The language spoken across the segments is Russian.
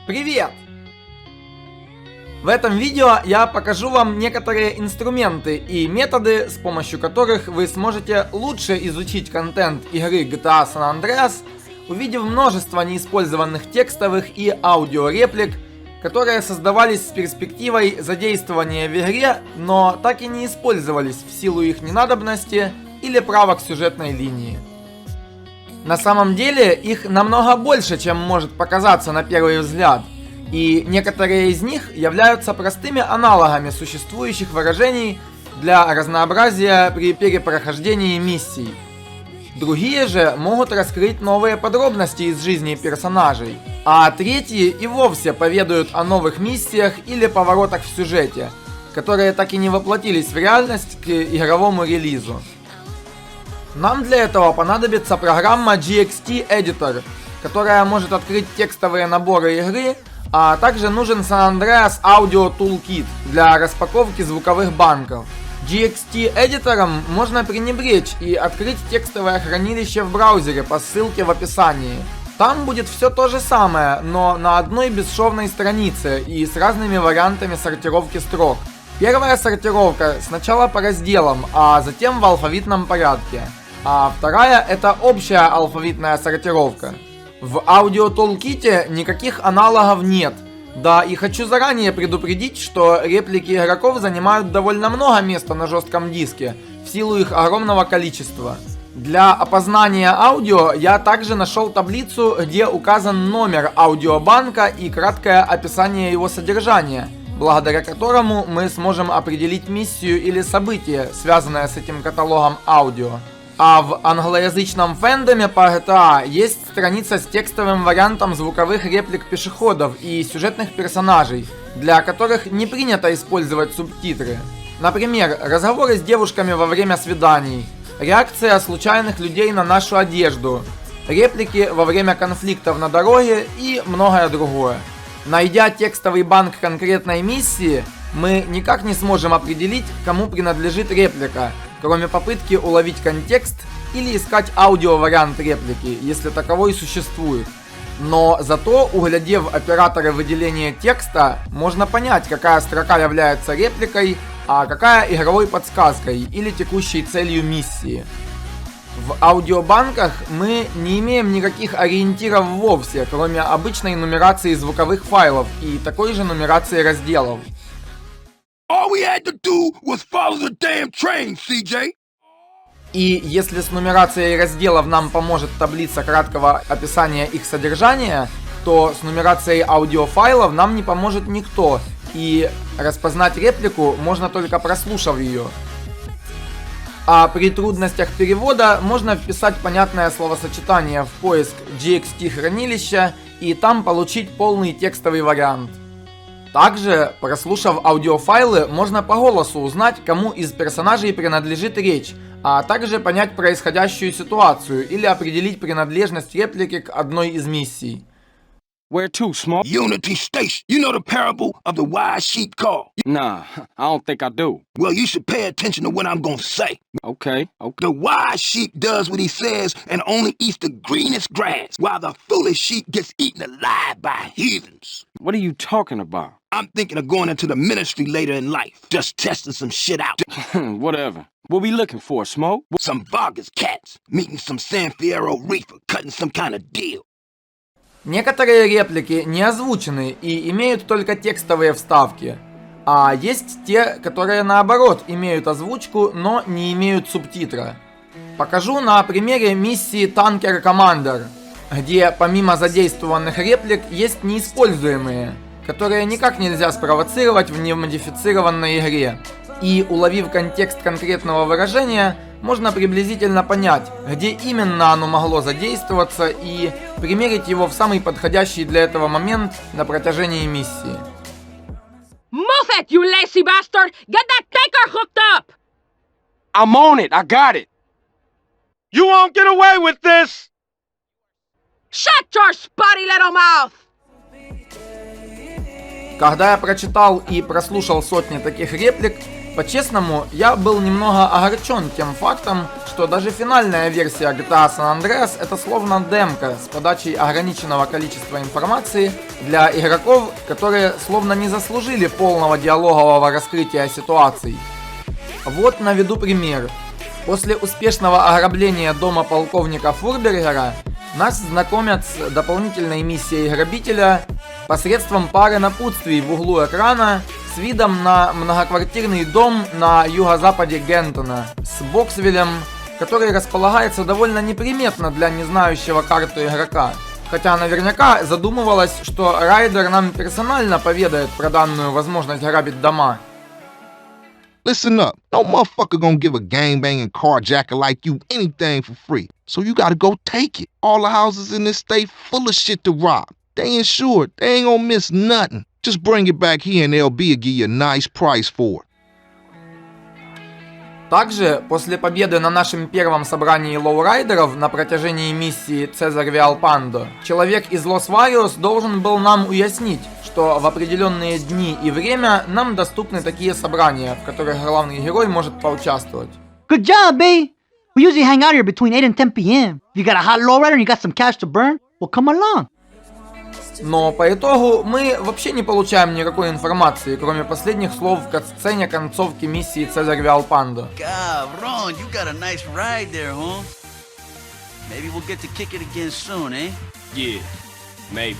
Привет! В этом видео я покажу вам некоторые инструменты и методы, с помощью которых вы сможете лучше изучить контент игры GTA San Andreas, увидев множество неиспользованных текстовых и аудиореплик, которые создавались с перспективой задействования в игре, но так и не использовались в силу их ненадобности или правок сюжетной линии. На самом деле их намного больше, чем может показаться на первый взгляд, и некоторые из них являются простыми аналогами существующих выражений для разнообразия при перепрохождении миссий. Другие же могут раскрыть новые подробности из жизни персонажей, а третьи и вовсе поведают о новых миссиях или поворотах в сюжете, которые так и не воплотились в реальность к игровому релизу. Нам для этого понадобится программа GXT Editor, которая может открыть текстовые наборы игры, а также нужен San Andreas Audio Toolkit для распаковки звуковых банков. GXT Editor'ом можно пренебречь и открыть текстовое хранилище в браузере по ссылке в описании. Там будет все то же самое, но на одной бесшовной странице и с разными вариантами сортировки строк. Первая сортировка сначала по разделам, а затем в алфавитном порядке. А вторая — это общая алфавитная сортировка. В Audio Toolkit'е никаких аналогов нет. Да, и хочу заранее предупредить, что реплики игроков занимают довольно много места на жестком диске, в силу их огромного количества. Для опознания аудио я также нашел таблицу, где указан номер аудиобанка и краткое описание его содержания, благодаря которому мы сможем определить миссию или событие, связанное с этим каталогом аудио. А в англоязычном фэндоме по GTA есть страница с текстовым вариантом звуковых реплик пешеходов и сюжетных персонажей, для которых не принято использовать субтитры. Например, разговоры с девушками во время свиданий, реакция случайных людей на нашу одежду, реплики во время конфликтов на дороге и многое другое. Найдя текстовый банк конкретной миссии, мы никак не сможем определить, кому принадлежит реплика, кроме попытки уловить контекст или искать аудиовариант реплики, если таковой существует. Но зато, углядев операторы выделения текста, можно понять, какая строка является репликой, а какая игровой подсказкой или текущей целью миссии. В аудиобанках мы не имеем никаких ориентиров вовсе, кроме обычной нумерации звуковых файлов и такой же нумерации разделов. All we had to do was follow the damn train, CJ. И если с нумерацией разделов нам поможет таблица краткого описания их содержания, то с нумерацией аудиофайлов нам не поможет никто, и распознать реплику можно только прослушав ее. А при трудностях перевода можно вписать понятное словосочетание в поиск GXT хранилища и там получить полный текстовый вариант. Также, прослушав аудиофайлы, можно по голосу узнать, кому из персонажей принадлежит речь, а также понять происходящую ситуацию или определить принадлежность реплики к одной из миссий. Where to, Small? Unity Station. You know the parable of the wise sheep call? Nah, I don't think I do. Well, you should pay attention to what I'm gonna say. Okay. The wise sheep does what he says and only eats the greenest grass, while the foolish sheep gets eaten alive by heathens. What are you talking about? I'm thinking of going into the ministry later in life, just testing some shit out. Whatever. What we looking for, Smoke? Some Vargas cats, meeting some San Fierro reefer, cutting some kind of deal. Некоторые реплики не озвучены и имеют только текстовые вставки, а есть те, которые наоборот имеют озвучку, но не имеют субтитра. Покажу на примере миссии Tanker Commander, где помимо задействованных реплик есть неиспользуемые, которые никак нельзя спровоцировать в немодифицированной игре. И уловив контекст конкретного выражения, можно приблизительно понять, где именно оно могло задействоваться и примерить его в самый подходящий для этого момент на протяжении миссии. Move it, you lazy bastard! Get that tanker hooked up! I'm on it. I got it. You won't get away with this! Shut your spotty little mouth! Когда я прочитал и прослушал сотни таких реплик, По-честному, я был немного огорчен тем фактом, что даже финальная версия GTA San Andreas это словно демка с подачей ограниченного количества информации для игроков, которые словно не заслужили полного диалогового раскрытия ситуаций. Вот наведу пример. После успешного ограбления дома полковника Фурбергера нас знакомят с дополнительной миссией грабителя посредством пары напутствий в углу экрана с видом на многоквартирный дом на юго-западе Гентона с Боксвиллем, который располагается довольно неприметно для незнающего карту игрока. Хотя наверняка задумывалось, что Райдер нам персонально поведает про данную возможность грабить дома. Listen up. No motherfucker gonna give a gangbanging carjacker like you anything for free. So you gotta go take it. All the houses in this state full of shit to rob. They insured. They ain't gonna miss nothing. Just bring it back here and LB will give you a nice price for it. Также, после победы на нашем первом собрании лоурайдеров на протяжении миссии Цезарь Виалпандо, человек из Лос Вариос должен был нам уяснить, что в определенные дни и время нам доступны такие собрания, в которых главный герой может поучаствовать. Good job, babe. We usually hang out here between 8 and 10 p.m. If you got a hot lowrider and you got some cash to burn, well, come along. Но по итогу мы вообще не получаем никакой информации, кроме последних слов в катсцене концовки миссии Цезарь Виалпандо. God, Ron, you got a nice ride there, huh? Maybe we'll get to kick it again soon, eh? Yeah, maybe.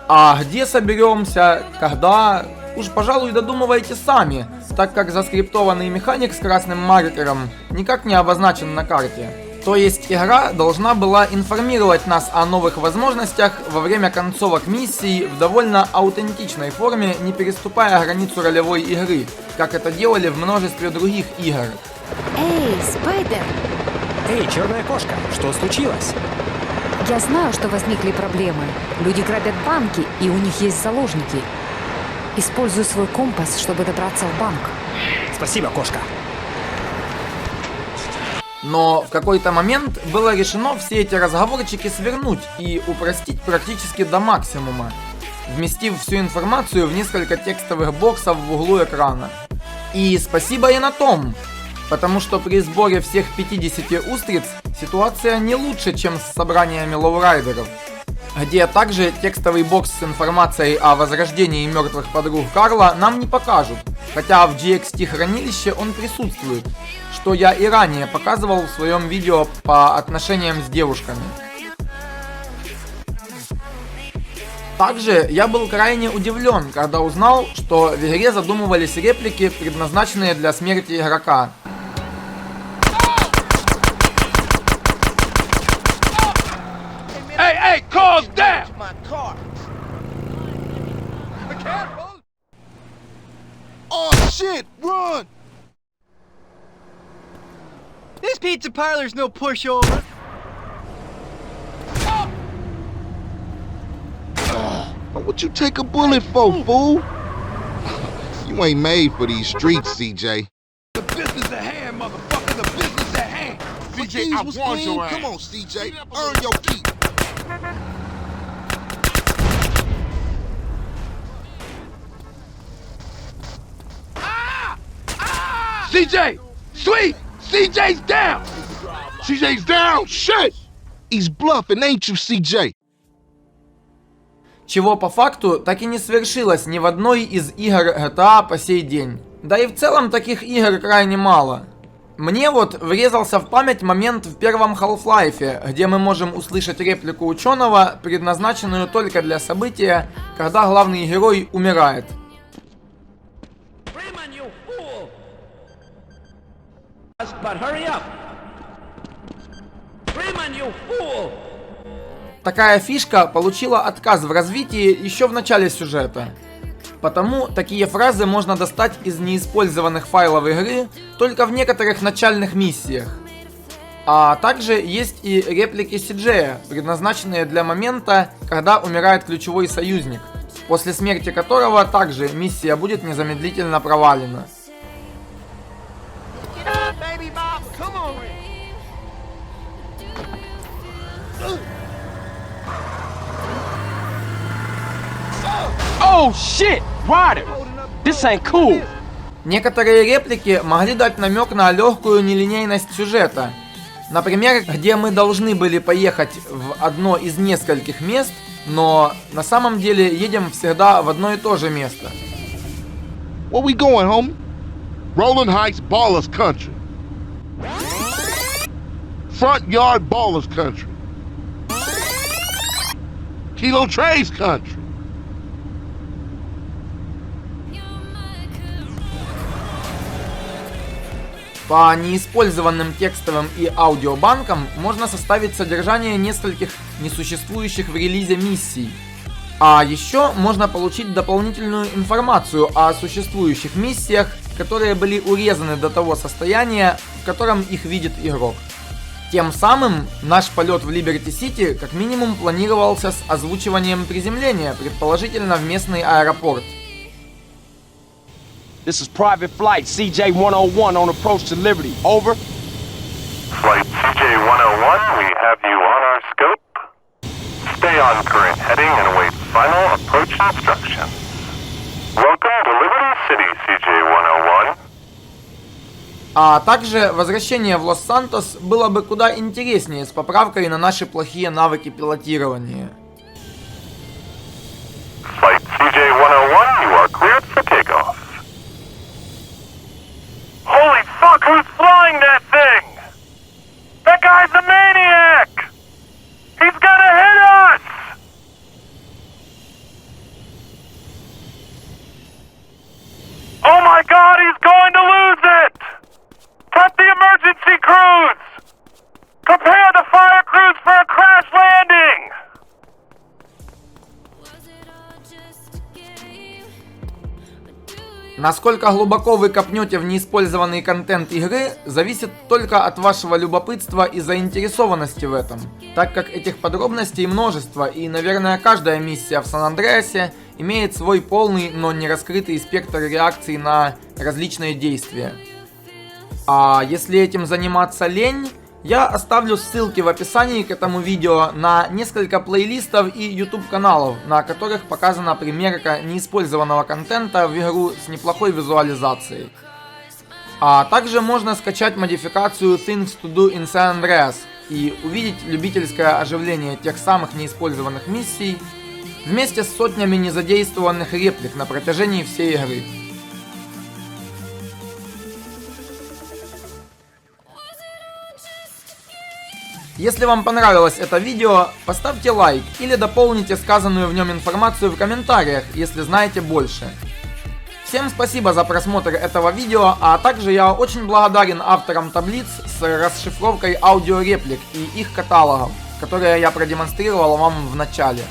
А где соберемся, когда, уж, пожалуй, додумывайте сами, так как заскриптованный механик с красным маркером никак не обозначен на карте. То есть игра должна была информировать нас о новых возможностях во время концовок миссий в довольно аутентичной форме, не переступая границу ролевой игры, как это делали в множестве других игр. Эй, Спайдер! Эй, черная кошка, что случилось? Я знаю, что возникли проблемы. Люди грабят банки, и у них есть заложники. Использую свой компас, чтобы добраться в банк. Спасибо, кошка. Но в какой-то момент было решено все эти разговорчики свернуть и упростить практически до максимума, вместив всю информацию в несколько текстовых боксов в углу экрана. И спасибо и на том, потому что при сборе всех 50 устриц ситуация не лучше, чем с собраниями лоурайдеров, где также текстовый бокс с информацией о возрождении мертвых подруг Карла нам не покажут, хотя в GXT хранилище он присутствует, что я и ранее показывал в своем видео по отношениям с девушками. Также я был крайне удивлен, когда узнал, что в игре задумывались реплики, предназначенные для смерти игрока. Hey, calm down! Oh shit, run! This pizza parlor's no pushover. What you take a bullet for, fool? You ain't made for these streets, CJ. The business at hand, motherfucker, the business at hand! But CJ, these I was want clean. your ass. Come on, CJ, earn your keep. CJ! Sweet! CJ's down! CJ's down! Shit! He's bluffing, ain't you, CJ? Чего по факту так и не свершилось ни в одной из игр GTA по сей день. Да и в целом таких игр крайне мало. Мне вот врезался в память момент в первом Half-Life, где мы можем услышать реплику ученого, предназначенную только для события, когда главный герой умирает. Такая фишка получила отказ в развитии еще в начале сюжета. Потому такие фразы можно достать из неиспользованных файлов игры только в некоторых начальных миссиях. А также есть и реплики CJ, предназначенные для момента, когда умирает ключевой союзник, после смерти которого также миссия будет незамедлительно провалена. Oh shit! Ryder! This ain't cool! Некоторые реплики могли дать намек на легкую нелинейность сюжета. Например, где мы должны были поехать в одно из нескольких мест, но на самом деле едем всегда в одно и то же место. Where we going, homie? Rolling Heights Ballers Country. Front Yard Ballers Country. Kilo Trace Country. По неиспользованным текстовым и аудиобанкам можно составить содержание нескольких несуществующих в релизе миссий. А еще можно получить дополнительную информацию о существующих миссиях, которые были урезаны до того состояния, в котором их видит игрок. Тем самым наш полет в Либерти-Сити как минимум планировался с озвучиванием приземления, предположительно в местный аэропорт. This is Private Flight CJ-101 on approach to Liberty. Over. Flight CJ-101, we have you on our scope. Stay on current heading and await final approach instructions. Welcome to Liberty City, CJ-101. А также возвращение в Лос-Сантос было бы куда интереснее с поправкой на наши плохие навыки пилотирования. Flight CJ-101, you are cleared for takeoff. Holy fuck, who's flying that thing? That guy's a maniac! He's gonna hit us! Oh my god, he's going to lose it! Prep the emergency crews! Prepare the fire crews for a crash landing! Насколько глубоко вы копнете в неиспользованный контент игры, зависит только от вашего любопытства и заинтересованности в этом, так как этих подробностей множество, и, наверное, каждая миссия в Сан-Андреасе имеет свой полный, но не раскрытый спектр реакций на различные действия. А если этим заниматься лень, я оставлю ссылки в описании к этому видео на несколько плейлистов и YouTube каналов, на которых показана примерка неиспользованного контента в игру с неплохой визуализацией. А также можно скачать модификацию Things to Do in San Andreas и увидеть любительское оживление тех самых неиспользованных миссий вместе с сотнями незадействованных реплик на протяжении всей игры. Если вам понравилось это видео, поставьте лайк или дополните сказанную в нем информацию в комментариях, если знаете больше. Всем спасибо за просмотр этого видео, а также я очень благодарен авторам таблиц с расшифровкой аудиореплик и их каталогов, которые я продемонстрировал вам в начале.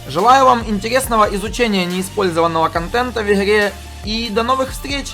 Желаю вам интересного изучения неиспользованного контента в игре и до новых встреч!